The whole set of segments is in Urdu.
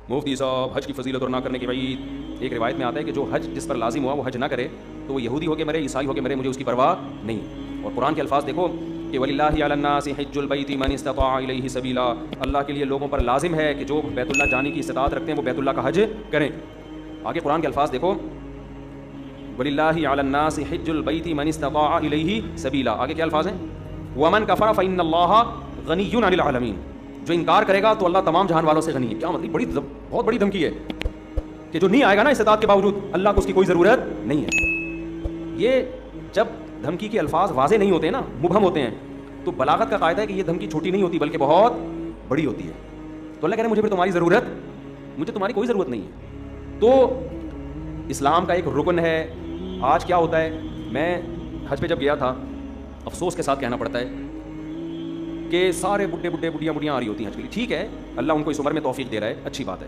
مفتی صاحب حج کی فضیلت اور نہ کرنے کی وعید. ایک روایت میں آتا ہے کہ جو حج جس پر لازم ہوا وہ حج نہ کرے تو وہ یہودی ہو کے مرے, عیسائی ہو کے مرے, مجھے اس کی پرواہ نہیں. اور قرآن کے الفاظ دیکھو کہ وَلِلَّهِ عَلَى النَّاسِ حِجُّ الْبَيْتِ مَنِ اسْتَطَاعَ إِلَيْهِ سَبِيلًا, اللہ کے لیے لوگوں پر لازم ہے کہ جو بیت اللہ جانے کی استطاعت رکھتے ہیں وہ بیت اللہ کا حج کریں. آگے قرآن کے الفاظ دیکھو وَلِلَّهِ عَلَى النَّاسِ حِجُّ الْبَيْتِ مَنِ اسْتَطَاعَ إِلَيْهِ سَبِيلًا. آگے کیا الفاظ ہیں؟ وَمَنْ كَفَرَ فَإِنَّ اللَّهَ غَنِيٌّ عَنِ الْعَالَمِينَ. جو انکار کرے گا تو اللہ تمام جہان والوں سے غنی ہے. کیا مطلب؟ بہت بڑی دھمکی ہے کہ جو نہیں آئے گا نا استطاعت کے باوجود, اللہ کو اس کی کوئی ضرورت نہیں ہے. یہ جب دھمکی کے الفاظ واضح نہیں ہوتے نا, مبہم ہوتے ہیں, تو بلاغت کا قاعدہ ہے کہ یہ دھمکی چھوٹی نہیں ہوتی بلکہ بہت بڑی ہوتی ہے. تو اللہ کہہ رہے ہیں مجھے پھر تمہاری ضرورت, مجھے تمہاری کوئی ضرورت نہیں ہے. تو اسلام کا ایک رکن ہے. آج کیا ہوتا ہے, میں حج پہ جب گیا تھا, افسوس کے ساتھ کہنا پڑتا ہے کہ سارے بڈھیاں آ رہی ہوتی ہیں حج کے لیے. ٹھیک ہے, اللہ ان کو اس عمر میں توفیق دے رہا ہے, اچھی بات ہے.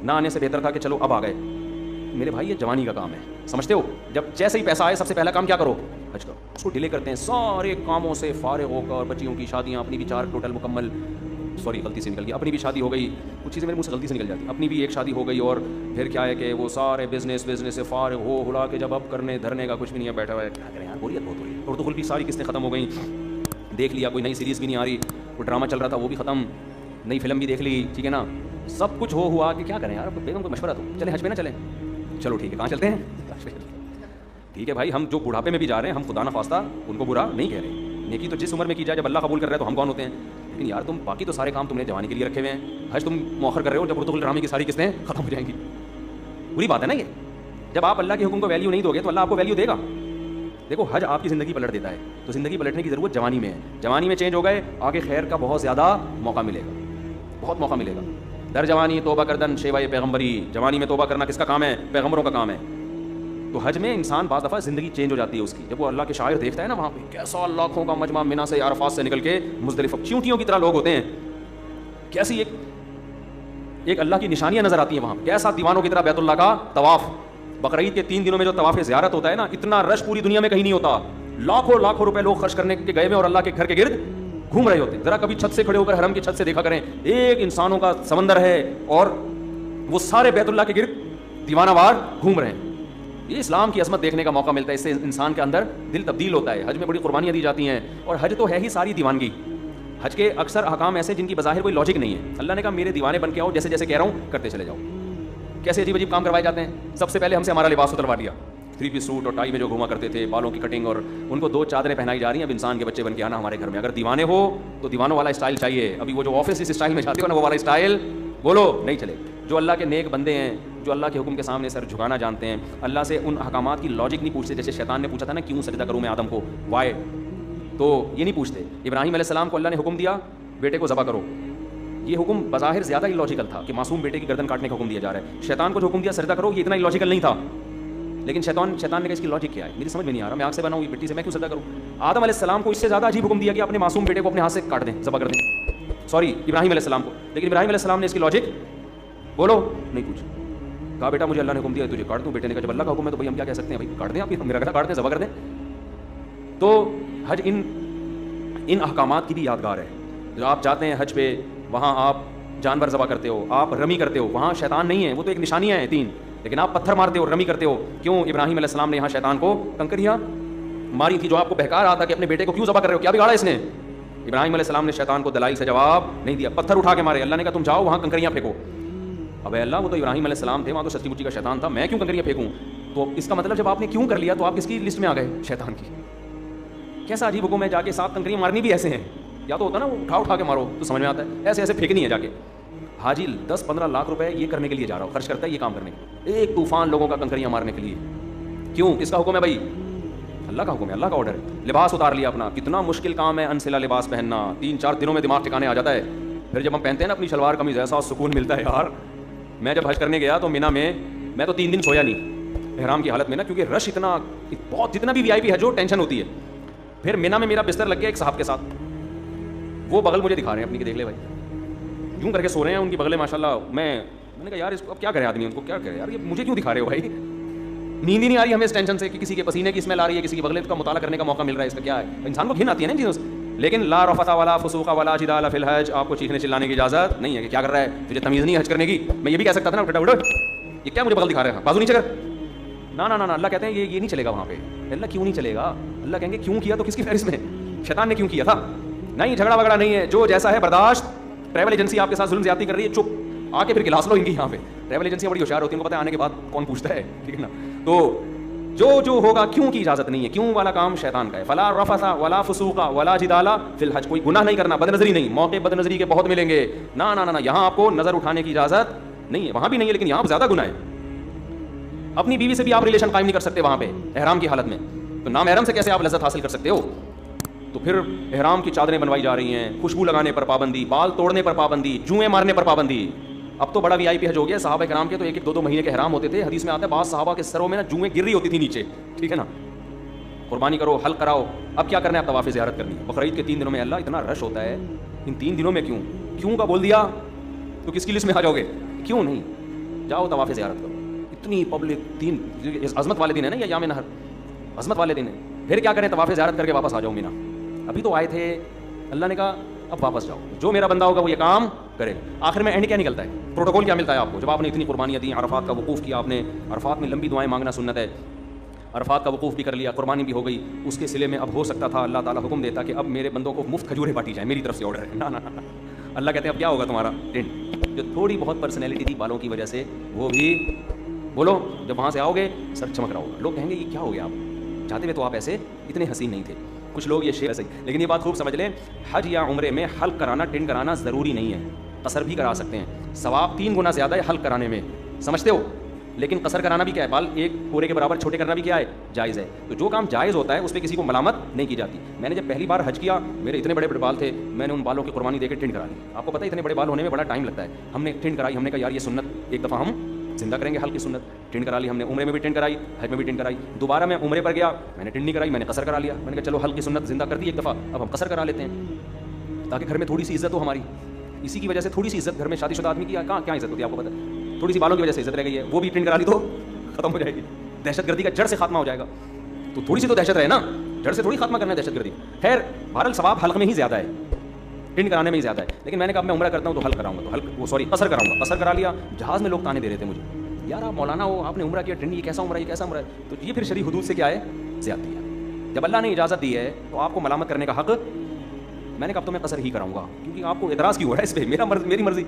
نہ آنے سے بہتر تھا کہ چلو اب آ گئے. میرے بھائی یہ جوانی کا کام ہے, سمجھتے ہو؟ جب جیسے ہی پیسہ آئے سب سے پہلا کام کیا کرو؟ حج کرو. اس کو ڈیلے کرتے ہیں, سارے کاموں سے فارغ ہو کر, بچیوں کی شادیاں, اپنی بھی 4 ٹوٹل مکمل, سوری غلطی سے نکل گئی, اپنی بھی شادی ہو گئی. کچھ چیزیں میرے منہ سے غلطی سے نکل جاتی, اپنی بھی ایک شادی ہو گئی, اور پھر کیا ہے کہ وہ سارے بزنس سے فارغ ہو ہلا کے جب اب کرنے دھرنے کا کچھ بھی نہیں ہے, بیٹھا ہوا ہے. کیا کریں یار, بوریت بہت ہو رہی ہے. اردو خلقی ساری قسطیں ختم ہو گئیں, دیکھ لیا, کوئی نئی سیریز بھی نہیں آ رہی, کوئی ڈرامہ چل رہا تھا وہ بھی ختم, نئی فلم بھی دیکھ لی, ٹھیک ہے نا, سب کچھ ہوا کہ کیا کریں یار. بیگم کو مشورہ دو, چلیں حج پہ نہ چلیں. چلو ٹھیک ہے, کہاں چلتے ہیں؟ ٹھیک ہے بھائی, ہم جو بڑھاپے میں بھی جا رہے ہیں, ہم خدا نہ خواستہ ان کو برا نہیں کہہ رہے. نیکی تو جس عمر میں کی جائے, جب اللہ قبول کر رہا ہے تو ہم کون ہوتے ہیں. لیکن یار تم باقی تو سارے کام تم نے جوانی کے لیے رکھے ہوئے ہیں, حج تم مؤخر کر رہے ہو جب اردو ڈرامے کی ساری قسطیں ختم ہو جائیں گی. بری بات ہے نا یہ. جب آپ اللہ کے حکم کو ویلیو نہیں دو گے تو اللہ آپ کو ویلیو دے گا. دیکھو حج آپ کی زندگی پلٹ دیتا ہے, تو زندگی پلٹنے کی ضرورت جوانی میں ہے. جوانی میں چینج ہو گئے, آگے خیر کا بہت زیادہ موقع ملے گا, بہت موقع ملے گا. در جوانی توبہ کردن شیوائے پیغمبری, جوانی میں توبہ کرنا کس کا کام ہے؟ پیغمبروں کا کام ہے. تو حج میں انسان بعض دفعہ زندگی چینج ہو جاتی ہے اس کی. جب وہ اللہ کے شاعر دیکھتا ہے نا, وہاں پہ کیسا لاکھوں کا مجمع منا سے عرفات سے نکل کے مزدلفہ, چیونٹیوں کی طرح لوگ ہوتے ہیں, کیسی ایک اللہ کی نشانیاں نظر آتی ہیں وہاں. کیسا دیوانوں کی طرح بیت اللہ کا طواف, بقرعید کے 3 دنوں میں جو طواف زیارت ہوتا ہے نا, اتنا رش پوری دنیا میں کہیں نہیں ہوتا. لاکھوں روپے لوگ خرچ کرنے کے گئے ہوئے اور اللہ کے گھر کے گرد گھوم رہے ہوتے ہیں. ذرا کبھی چھت سے کھڑے ہو کر حرم کی چھت سے دیکھا کریں, ایک انسانوں کا سمندر ہے اور وہ سارے بیت اللہ کے گرد دیوانہ وار گھوم رہے ہیں. یہ اسلام کی عظمت دیکھنے کا موقع ملتا ہے, اس سے انسان کے اندر دل تبدیل ہوتا ہے. حج میں بڑی قربانیاں دی جاتی ہیں, اور حج تو ہے ہی ساری دیوانگی. حج کے اکثر احکام ایسے جن کی بظاہر کوئی لاجک نہیں ہے. اللہ نے کہا میرے دیوانے بن کے آؤ, جیسے جیسے کہہ رہا ہوں کرتے چلے جاؤ. کیسے عجیب عجیب کام کروائے جاتے ہیں. سب سے پہلے ہم سے ہمارا لباس اتروا دیا, 3 پیس سوٹ اور ٹائی میں جو گھوما کرتے تھے, بالوں کی کٹنگ, اور ان کو 2 چادریں پہنائی جا رہی ہیں. اب انسان کے بچے بن کے آنا ہمارے گھر میں. اگر دیوانے ہو تو دیوانوں والا اسٹائل چاہیے. ابھی وہ جو آفس اس اسٹائل میں جاتے ہو نا, وہ والا اسٹائل بولو نہیں چلے. جو اللہ کے نیک بندے ہیں, جو اللہ کے حکم کے سامنے سر جھکانا جانتے ہیں, اللہ سے ان احکامات کی لاجک نہیں پوچھتے. جیسے شیطان نے پوچھا تھا نا, کیوں سجدہ کروں میں آدم کو, وائے, تو یہ نہیں پوچھتے. ابراہیم علیہ السلام کو اللہ نے حکم دیا بیٹے کو ذبح کرو. یہ حکم بظاہر زیادہ ہی لاجیکل تھا کہ معصوم بیٹے کی گردن کاٹنے کا حکم دیا جا رہا ہے. شیطان کو جو حکم دیا سجدہ کرو, یہ اتنا ہی لاجیکل نہیں تھا. لیکن شیطان نے کہا اس کی لاجک کیا ہے, میری سمجھ میں نہیں آ رہا, میں آگ سے بنا ہوں, مٹی سے میں کیوں سجدہ کروں. آدم علیہ السلام کو اس سے زیادہ عجیب حکم دیا کہ اپنے معصوم بیٹے کو اپنے ہاتھ سے کاٹ دیں, ذبح کر دیں. سوری, ابراہیم علیہ السلام کو. لیکن ابراہیم علیہ السلام نے اس کی لاجک بولو نہیں پوچھی. کہا بیٹا مجھے اللہ نے حکم دیا تجھے کاٹ دوں. بیٹے نے کہا جب اللہ کا حکم ہے تو بھائی ہم کیا کہہ سکتے ہیں, بھائی کاٹ دیں, آپ میرا گلا کاٹ دیں, ذبح کر دیں. تو حج ان احکامات کی بھی یادگار ہے. جو آپ جاتے ہیں حج پہ, وہاں آپ جانور ذبح کرتے ہو, آپ رمی کرتے ہو, وہاں شیطان نہیں ہے, وہ تو ایک نشانیاں ہیں 3, لیکن آپ پتھر مارتے ہو, رمی کرتے ہو. کیوں؟ ابراہیم علیہ السلام نے یہاں شیطان کو کنکریاں ماری تھی, جو آپ کو بہکا رہا تھا کہ اپنے بیٹے کو کیوں ذبح کر رہے ہو, کیا بگاڑا اس نے. ابراہیم علیہ السلام نے شیطان کو دلائل سے جواب نہیں دیا, پتھر اٹھا کے مارے. اللہ نے کہا تم جاؤ وہاں کنکریاں پھینکو. اب اللہ, وہ تو ابراہیم علیہ السلام تھے, وہاں تو سچی مچی کا شیطان تھا, میں کیوں کنکریاں پھینکوں. تو اس کا مطلب جب آپ نے کیوں کر لیا تو آپ کس کی لسٹ میں آ گئے, شیطان کی. کیسا عجیب حکم ہے, جا کے 7 کنکریاں مارنی بھی ایسے ہیں. یا تو ہوتا نا وہ اٹھا کے مارو تو سمجھ میں آتا ہے, ایسے پھینکنی ہے جا کے. حاجی 10-15 لاکھ روپے یہ کرنے کے لیے جا رہا ہو, خرچ کرتا ہے یہ کام کرنے کے, ایک طوفان لوگوں کا کنکریاں مارنے کے لیے. کیوں؟ اس کا حکم ہے بھائی, اللہ کا حکم ہے, اللہ کا آرڈر ہے. لباس اتار لیا اپنا, کتنا مشکل کام ہے انسلا لباس پہننا, 3-4 دنوں میں دماغ ٹھکانے آ جاتا ہے. پھر جب ہم پہنتے ہیں نا اپنی شلوار قمیض, ایسا سکون ملتا ہے یار. میں جب حج کرنے گیا تو مینا میں تو 3 دن سویا نہیں احرام کی حالت میں نا, کیونکہ رش اتنا بہت, جتنا بھی VIP حج ہو ٹینشن ہوتی ہے. پھر مینا میں میرا بستر لگ گیا ایک صاحب کے ساتھ, وہ بغل مجھے دکھا رہے ہیں اپنی, کہ دیکھ لے بھائی یوں کر کے سو رہے ہیں, ان کی بغلیں ماشاءاللہ. میں نے کہا یار اس کو اب کیا کرے آدمی, ان کو کیا کرے یار, یہ مجھے کیوں دکھا رہے ہو بھائی. نیند ہی نہیں آ رہی ہمیں اس ٹینشن سے کہ کسی کے پسینے کی اسمیل آ رہی ہے, کسی کی بغلیں کا مطالعہ کرنے کا موقع مل رہا ہے, اس کا کیا ہے. انسان کو گھن آتی ہے نا ان چیزوں سے. لیکن لا رفث ولا فسوق ولا جدال فی الحج، آپ کو چیخنے چلانے کی اجازت نہیں ہے کہ کیا کر رہا ہے، تجھے تمیز نہیں ہے حج کرنے کی. میں یہ بھی کہہ سکتا تھا نا یہ کیا مجھے بغل دکھا رہے ہیں، بازو نیچے کر. نہ اللہ کہتے ہیں یہ نہیں چلے گا وہاں پہ. اللہ کیوں نہیں چلے گا؟ اللہ کہیں گے کیوں کیا تو کس کی فہرست میں؟ شیطان نے کیوں کیا تھا؟ نہیں، جھگڑا وگڑا نہیں ہے، جو جیسا ہے برداشت. ٹریول ایجنسی آپ کے ساتھ ظلم زیادتی کر رہی ہے، چپ آ کے پھر گلاس لو ان کی. یہاں پہ ٹریول ایجنسیاں بڑی ہوشیار ہوتی ہیں، ان کو پتہ ہے آنے کے بعد کون پوچھتا ہے، ٹھیک ہے نا. تو جو ہوگا کیوں کی اجازت نہیں ہے، کیوں والا کام شیطان کا ہے. فلا رفث ولا فسوق ولا جدال فی الحج، کوئی گناہ نہیں کرنا، بد نظری نہیں. موقع بد نظری کے بہت ملیں گے. نہ یہاں آپ کو نظر اٹھانے کی اجازت نہیں ہے. وہاں بھی نہیں ہے لیکن یہاں زیادہ گناہ ہے. اپنی بیوی سے بھی آپ ریلیشن قائم نہیں کر سکتے وہاں پہ احرام کی حالت میں. تو نامحرم سے کیسے آپ لذت حاصل کر سکتے ہو؟ تو پھر احرام کی چادریں بنوائی جا رہی ہیں، خوشبو لگانے پر پابندی، بال توڑنے پر پابندی، جوئیں مارنے پر پابندی. اب تو بڑا وی آئی پی حج ہو گیا. صحابہ کرام کے تو 1-2 مہینے کے احرام ہوتے تھے. حدیث میں آتا ہے بعض صحابہ کے سروں میں نا جوئیں گر رہی ہوتی تھی نیچے، ٹھیک ہے نا. قربانی کرو، حلق کراؤ. اب کیا کرنا ہے؟ طواف زیارت کرنی ہے. بقرعید کے 3 دنوں میں اللہ اتنا رش ہوتا ہے، ان 3 دنوں میں کیوں کا بول دیا تو کس کی لسٹ میں آ جاؤ گے؟ کیوں نہیں؟ جاؤ طواف زیارت کرو. اتنی پبلک 3 عظمت والے دن ہے نا، یا یام نہر عظمت والے دن ہے. پھر کیا کریں؟ طواف زیارت کر کے واپس آ جاؤ مینا. ابھی تو آئے تھے، اللہ نے کہا اب واپس جاؤ. جو میرا بندہ ہوگا وہ یہ کام کرے. آخر میں اینڈ کیا نکلتا ہے؟ پروٹوکول کیا ملتا ہے آپ کو؟ جب آپ نے اتنی قربانیاں دیں، عرفات کا وقوف کیا آپ نے، عرفات میں لمبی دعائیں مانگنا سنت ہے، عرفات کا وقوف بھی کر لیا، قربانی بھی ہو گئی. اس کے سلے میں اب ہو سکتا تھا اللہ تعالیٰ حکم دیتا کہ اب میرے بندوں کو مفت کھجوریں بانٹی جائیں، میری طرف سے آرڈر ہے. نہ اللہ کہتے ہیں اب کیا ہوگا تمہارا ٹینٹ. جو تھوڑی بہت پرسنالٹی تھی بالوں کی وجہ سے وہ بھی بولو. جب وہاں سے آؤ گے سر چمک رہا ہوگا. لوگ کہیں گے یہ کیا ہو گیا، آپ جاتے ہوئے تو آپ ایسے اتنے حسین نہیں تھے. کچھ لوگ یہ شیئر صحیح، لیکن یہ بات خوب سمجھ لیں، حج یا عمرے میں حلق کرانا، ٹینٹ کرانا ضروری نہیں ہے. قصر بھی کرا سکتے ہیں. ثواب 3 گنا زیادہ ہے حلق کرانے میں، سمجھتے ہو. لیکن قصر کرانا بھی کیا ہے؟ بال ایک پورے کے برابر چھوٹے کرنا بھی کیا ہے؟ جائز ہے. تو جو کام جائز ہوتا ہے اس پہ کسی کو ملامت نہیں کی جاتی. میں نے جب پہلی بار حج کیا، میرے اتنے بڑے بڑے بال تھے، میں نے ان بالوں کی قربانی دے کے ٹینٹ کرا لی. آپ کو پتہ ہے اتنے بڑے بال ہونے میں بڑا ٹائم لگتا ہے. ہم نے ٹینٹ کرائی، ہم نے کہا یار یہ سنت ایک دفعہ ہم زندہ کریں گے، حلق کی سنت. ٹینٹ کرا لی ہم نے. عمرے میں بھی ٹینٹ کرائی، حج میں بھی ٹینٹ کرائی. دوبارہ میں عمرے پر گیا، میں نے ٹینٹ نہیں کرائی، میں نے قصر کرا لیا. میں نے کہا چلو حلق کی سنت زندہ کر دی ایک دفعہ، اب ہم قصر کرا لیتے ہیں تاکہ گھر میں تھوڑی سی عزت ہو ہماری. اسی کی وجہ سے تھوڑی سی عزت گھر میں شادی شدہ آدمی کی کہاں کیا عزت ہوتی ہے آپ کو پتہ ہے. تھوڑی سی بالوں کی وجہ سے عزت رہ گئی ہے، وہ بھی ٹینٹ کرا لی تو ختم ہو جائے گی. دہشت گردی کا جڑ سے خاتمہ ہو جائے گا. تو تھوڑی سی تو دہشت رہے نا، جڑ سے تھوڑی خاتمہ کرنا ہے دہشت گردی. خیر بہرحال ثواب حلق میں ہی زیادہ ہے، ٹینٹ کرانے میں ہی زیادہ ہے. لیکن میں نے کہا میں عمرہ کرتا ہوں تو حلق کراؤں گا، تو قصر کراؤں گا. قصر کرا لیا. جہاز میں لوگ تانے دے رہے تھے مجھے، یار آپ مولانا ہو، آپ نے عمرہ کیا، ٹینٹ یہ کیسا عمرہ، یہ کیسا عمرہ ہے. تو یہ پھر شرعی حدود سے کیا ہے؟ زیادتی ہے. جب اللہ نے اجازت دی ہے تو آپ کو ملامت کرنے کا حق. میں نے کہا اب تو میں قصر ہی کراؤں گا، کیونکہ آپ کو اعتراض کیوں ہو رہا ہے اس پہ؟ میری مرضی.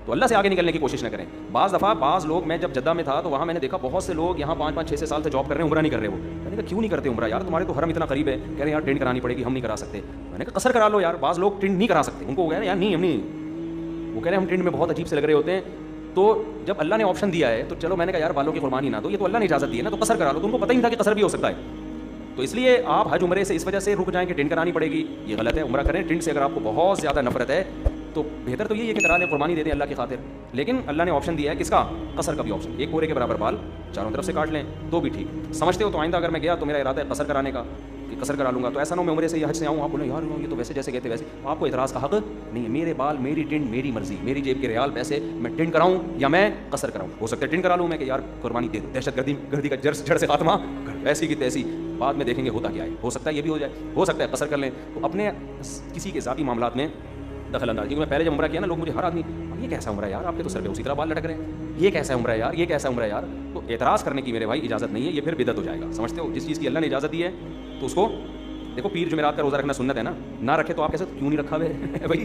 تو اللہ سے آگے نکلنے کی کوشش نہ کریں. بعض دفعہ بعض لوگ، میں جب جدہ میں تھا تو وہاں میں نے دیکھا بہت سے لوگ یہاں 5-6 سال سے جاب کر رہے ہیں، عمرہ نہیں کر رہے. وہ میں نے کہا کیوں نہیں کرتے عمرہ یار، تمہارے تو حرم اتنا قریب ہے. کہہ رہے ہیں یار ٹینٹ کرانے پڑے گی، ہم نہیں کرا سکتے. میں نے کہا قصر کرا لو یار. بعض لوگ ٹینٹ نہیں کرا سکتے، ان کو کہہ رہے ہیں یار نہیں ہم نہیں، وہ کہہ رہے ہیں ہم ٹینٹ میں بہت عجیب سے لگ رہے ہوتے ہیں. تو جب اللہ نے آپشن دیا ہے تو چلو، میں نے کہا یار بالوں کی قربانی نہ دو، یہ تو اللہ نے اجازت دی ہے نا، تو قصر کرا لو. تو ان کو پتہ ہی نہیں تھا کہ قصر بھی ہو سکتا ہے. تو اس لیے آپ حج عمرے سے اس وجہ سے رک جائیں کہ ٹینٹ کرانی پڑے گی، یہ غلط ہے. عمرہ کریں ٹینٹ سے. اگر آپ کو بہت زیادہ نفرت ہے تو بہتر تو یہ ہے کہ کرا دیں، قربانی دے دیں اللہ کی خاطر. لیکن اللہ نے آپشن دیا ہے کس کا؟ قصر کا بھی آپشن. ایک پورے کے برابر بال چاروں طرف سے کاٹ لیں تو بھی ٹھیک. سمجھتے ہو؟ تو آئندہ اگر میں گیا تو میرا ارادہ ہے قصر کرانے کا، کہ قصر کرا لوں گا. تو ایسا نہ ہو میں عمرے سے یا حج سے آؤں آپ بولیں یار یہ تو ویسے جیسے کہتے ویسے. آپ کو اعتراض کا حق نہیں ہے. میرے بال، میری ٹینٹ، میری مرضی، میری جیب کے ریال پیسے. میں ٹینٹ کراؤں یا میں قصر کراؤں. ہو سکتا ہے ٹینٹ کرا لوں میں کہ یار قربانی دے دوں، دہشت گردی کا جڑ سے خاتمہ، ایسی کی تیسی. بعد میں دیکھیں گے ہوتا کیا ہے. ہو سکتا ہے یہ بھی ہو جائے، ہو سکتا ہے قصر کر لیں. تو اپنے کسی کے ذاتی معاملات میں دخل اندازی. کیونکہ میں پہلے جب عمرہ کیا نا، لوگ مجھے ہر آدمی یہ کیسا عمرہ ہے یار، آپ کے تو سر پہ اسی طرح بال لٹک رہے ہیں، یہ کیسا عمرہ ہے یار، یہ کیسا عمرہ ہے یار. تو اعتراض کرنے کی میرے بھائی اجازت نہیں ہے، یہ پھر بدعت ہو جائے گا. سمجھتے ہو؟ جس چیز کی اللہ نے اجازت دی ہے تو اس کو دیکھو. پیر جمعرات کا روزہ رکھنا سنت ہے نا، نہ رکھے تو آپ کیسے کیوں نہیں رکھا ہوئے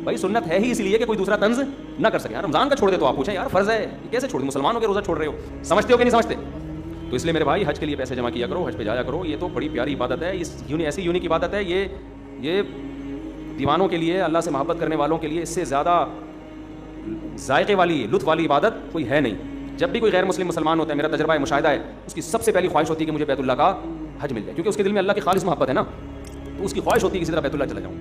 بھائی سنت ہے ہی اس لیے کہ کوئی دوسرا طنز نہ کر سکے. یار رمضان کا چھوڑ دے تو آپ پوچھیں یار فرض ہے، یہ کیسے چھوڑ دیں؟ مسلمانوں کے روزہ چھوڑ رہے ہو. سمجھتے ہو کہ نہیں سمجھتے؟ تو اس لیے میرے بھائی حج کے لیے پیسے جمع کیا کرو، حج پہ جایا کرو. یہ تو بڑی پیاری عبادت ہے، اس ایسی یونیک عبادت ہے. یہ دیوانوں کے لیے، اللہ سے محبت کرنے والوں کے لیے اس سے زیادہ ذائقے والی، لطف والی عبادت کوئی ہے نہیں. جب بھی کوئی غیر مسلم مسلمان ہوتا ہے، میرا تجربہ ہے، مشاہدہ ہے، اس کی سب سے پہلی خواہش ہوتی ہے کہ مجھے بیت اللہ کا حج مل جائے. کیونکہ اس کے دل میں اللہ کی خالص محبت ہے نا، تو اس کی خواہش ہوتی ہے کسی طرح بیت اللہ چلا جاؤں.